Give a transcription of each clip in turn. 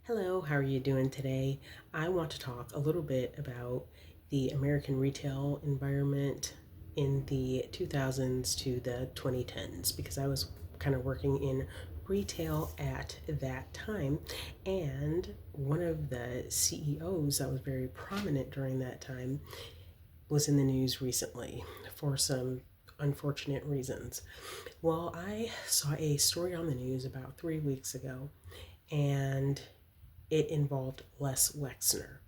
Hello, how are you doing today? I want to talk a little bit about the American retail environment in the 2000s to the 2010s because I was kind of working in retail at that time. And one of the CEOs that was very prominent during that time was in the news recently for some unfortunate reasons. Well, I saw a story on the news about 3 weeks ago, and it involved Les Wexner.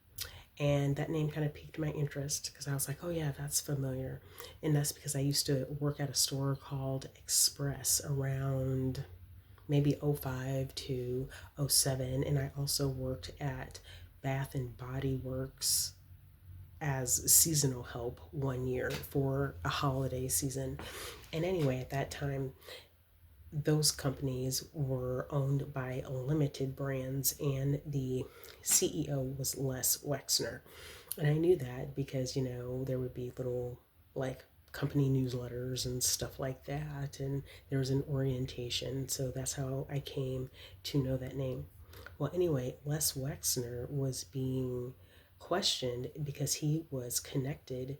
And that name kind of piqued my interest because I was like, oh, yeah, that's familiar. And that's because I used to work at a store called Express around maybe '05 to '07. And I also worked at Bath and Body Works as seasonal help one year for a holiday season. And anyway, at that time, those companies were owned by limited brands, and the CEO was Les Wexner. And I knew that because, there would be little like company newsletters and stuff like that, and there was an orientation. So that's how I came to know that name. Well, anyway, Les Wexner was being questioned because he was connected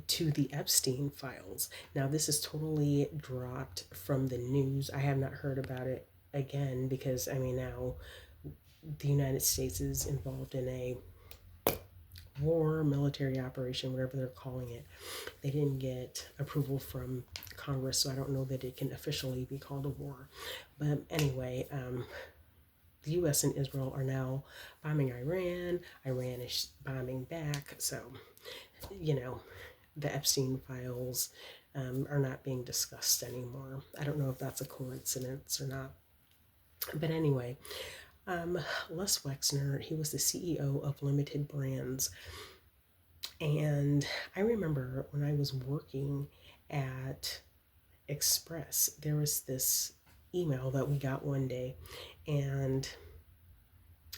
to the Epstein files. Now, this is totally dropped from the news. I have not heard about it again because, now the United States is involved in a war, military operation, whatever they're calling it. They didn't get approval from Congress, so I don't know that it can officially be called a war. But anyway, the US and Israel are now bombing Iran. Iran is bombing back. So, you know, the Epstein files are not being discussed anymore. I don't know if that's a coincidence or not. But anyway, um, Les Wexner, he was the CEO of Limited Brands. And I remember when I was working at Express, there was this email that we got one day, and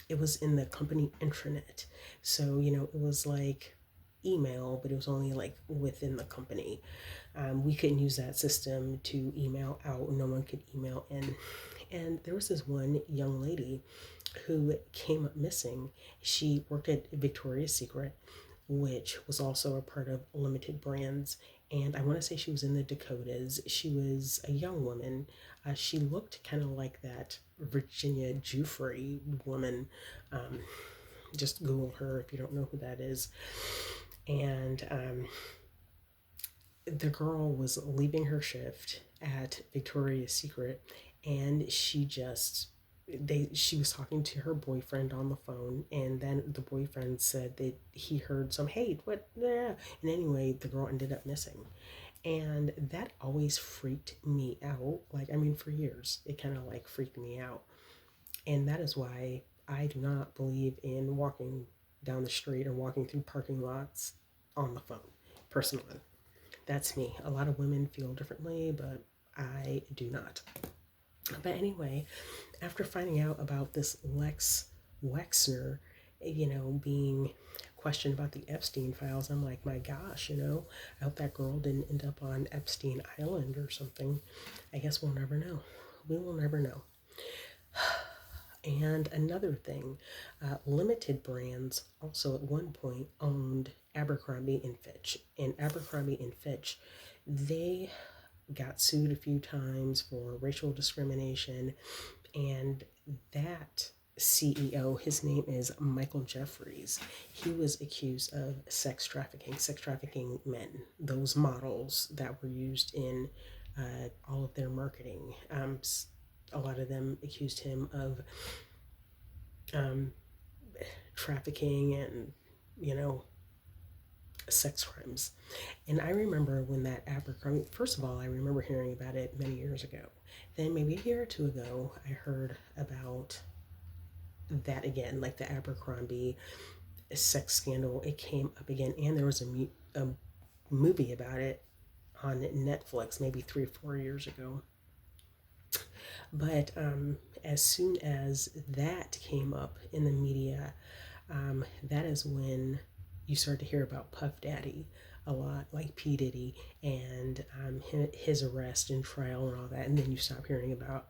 it was in the company intranet. So, it was like email, but it was only like within the company. We couldn't use that system to email out, no one could email in. And there was this one young lady who came up missing. She worked at Victoria's Secret, which was also a part of Limited Brands. And I want to say she was in the Dakotas. She was a young woman. She looked kind of like that Virginia Giuffre woman. Um, just Google her if you don't know who that is. And the girl was leaving her shift at Victoria's Secret, and she was talking to her boyfriend on the phone, and then the boyfriend said that he heard some hate, what, yeah. And anyway, the girl ended up missing. And that always freaked me out. Like, for years, it kind of like freaked me out. And that is why I do not believe in walking down the street or walking through parking lots on the phone, personally. That's me. A lot of women feel differently, but I do not. But anyway, after finding out about this Lex Wexner, being questioned about the Epstein files, I'm like, my gosh, I hope that girl didn't end up on Epstein Island or something. I guess we'll never know. We will never know. And another thing, Limited Brands also at one point owned Abercrombie and Fitch. And Abercrombie and Fitch, they got sued a few times for racial discrimination. And that CEO, his name is Michael Jeffries. He was accused of sex trafficking men, those models that were used in all of their marketing. A lot of them accused him of um, trafficking and, you know, sex crimes. And I remember when that Abercrombie, first of all, I remember hearing about it many years ago. Then maybe a year or two ago, I heard about that again, like the Abercrombie sex scandal. It came up again, and there was a movie about it on Netflix maybe 3 or 4 years ago. But as soon as that came up in the media, that is when you start to hear about Puff Daddy a lot, like P. Diddy, and his arrest and trial and all that. And then you stop hearing about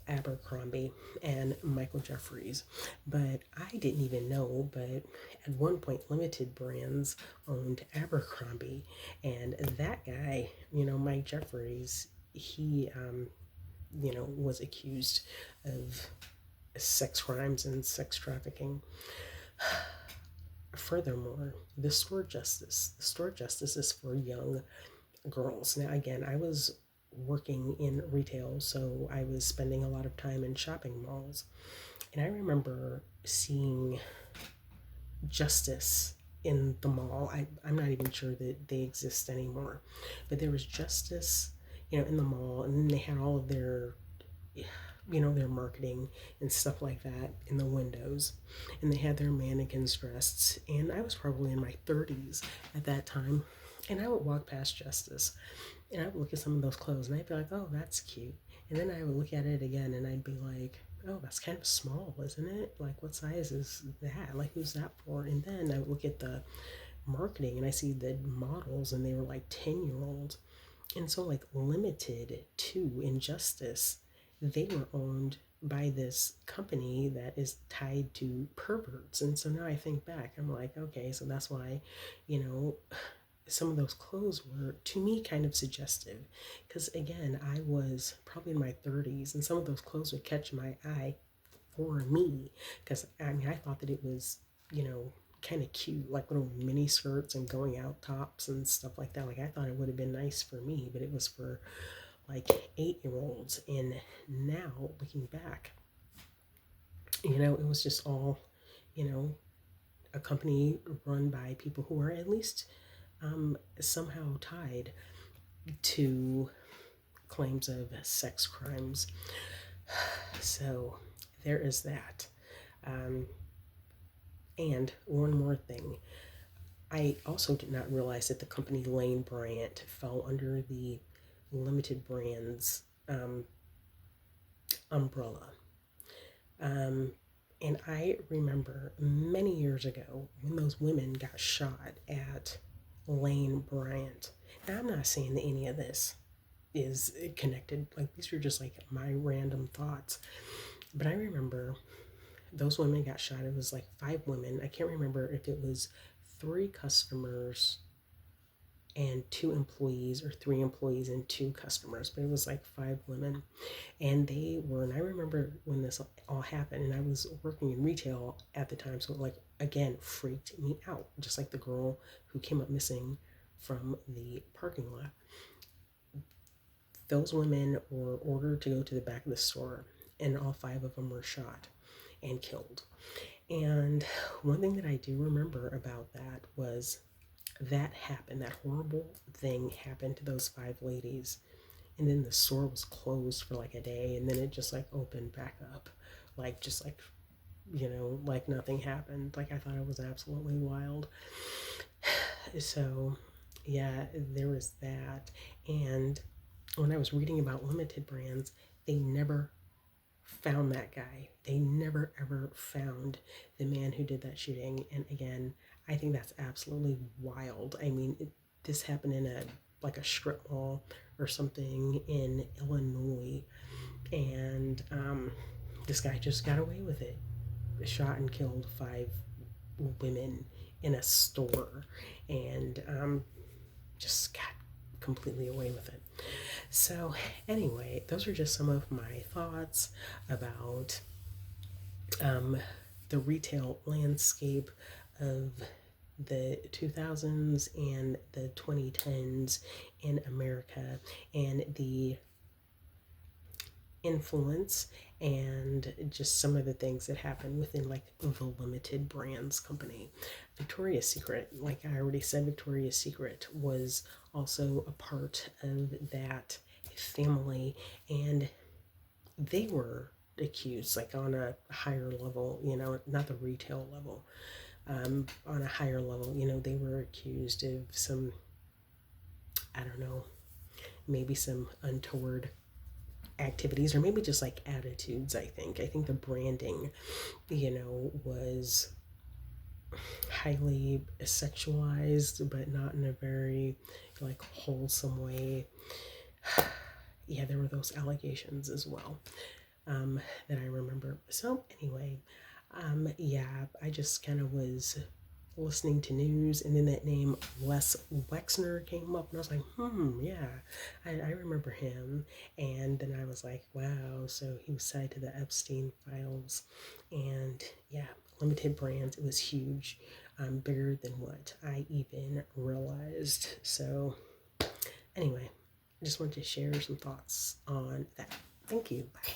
Abercrombie and Michael Jeffries. But I didn't even know, but at one point, Limited Brands owned Abercrombie. And that guy, Mike Jeffries, he, was accused of sex crimes and sex trafficking. Furthermore, the store justice is for young girls. Now, again, I was working in retail, so I was spending a lot of time in shopping malls. And I remember seeing justice in the mall. I'm not even sure that they exist anymore, but there was justice, in the mall, and then they had all of their marketing and stuff like that in the windows, and they had their mannequins dressed. And I was probably in my 30s at that time, and I would walk past Justice, and I would look at some of those clothes, and I'd be like, oh, that's cute. And then I would look at it again, and I'd be like, oh, that's kind of small, isn't it? Like, what size is that? Like, who's that for? And then I would look at the marketing, and I see the models, and they were like 10-year-olds. And so, like, Limited to Injustice, they were owned by this company that is tied to perverts. And so now I think back, I'm like, okay, so that's why, you know, some of those clothes were to me kind of suggestive, because again, I was probably in my 30s, and some of those clothes would catch my eye for me, because I mean, I thought that it was, kind of cute, like little mini skirts and going out tops and stuff like that. Like, I thought it would have been nice for me, but it was for like 8-year-olds. And now looking back, it was just all, you know a company run by people who are at least somehow tied to claims of sex crimes. So there is that. Um, and one more thing. I also did not realize that the company Lane Bryant fell under the Limited Brands umbrella. Um, and I remember many years ago when those women got shot at Lane Bryant. Now, I'm not saying that any of this is connected. Like, these are just like my random thoughts. But I remember those women got shot. It was like 5 women. I can't remember if it was 3 customers and 2 employees, or 3 employees and 2 customers, but it was like 5 women. And I remember when this all happened, and I was working in retail at the time, so it, like, again, freaked me out, just like the girl who came up missing from the parking lot. Those women were ordered to go to the back of the store, and all 5 of them were shot and killed. And one thing that I do remember about that was that happened, that horrible thing happened to those 5 ladies. And then the store was closed for like a day, and then it just like opened back up, like, just like, like nothing happened. Like, I thought it was absolutely wild. So, yeah, there was that. And when I was reading about Limited Brands, they never found that guy. They never ever found the man who did that shooting. And again, I think that's absolutely wild. I mean, this happened in a strip mall or something in Illinois, and this guy just got away with it. Shot and killed 5 women in a store, and just got completely away with it. So, anyway, those are just some of my thoughts about um, the retail landscape of the 2000s and the 2010s in America, and the influence and just some of the things that happen within, like, the Limited Brands company. Victoria's Secret, like I already said, Victoria's Secret was also a part of that family, and they were accused, like, on a higher level, not the retail level, on a higher level, they were accused of some, I don't know, maybe some untoward activities, or maybe just like attitudes. I think the branding, was highly sexualized, but not in a very, like, wholesome way. Yeah, there were those allegations as well. that I remember. So anyway, yeah, I just kind of was listening to news, and then that name Les Wexner came up, and I was like, yeah, I remember him. And then I was like, wow, so he was tied to the Epstein files, and yeah, limited brands. It was huge, bigger than what I even realized. So anyway, I just wanted to share some thoughts on that. Thank you. Bye.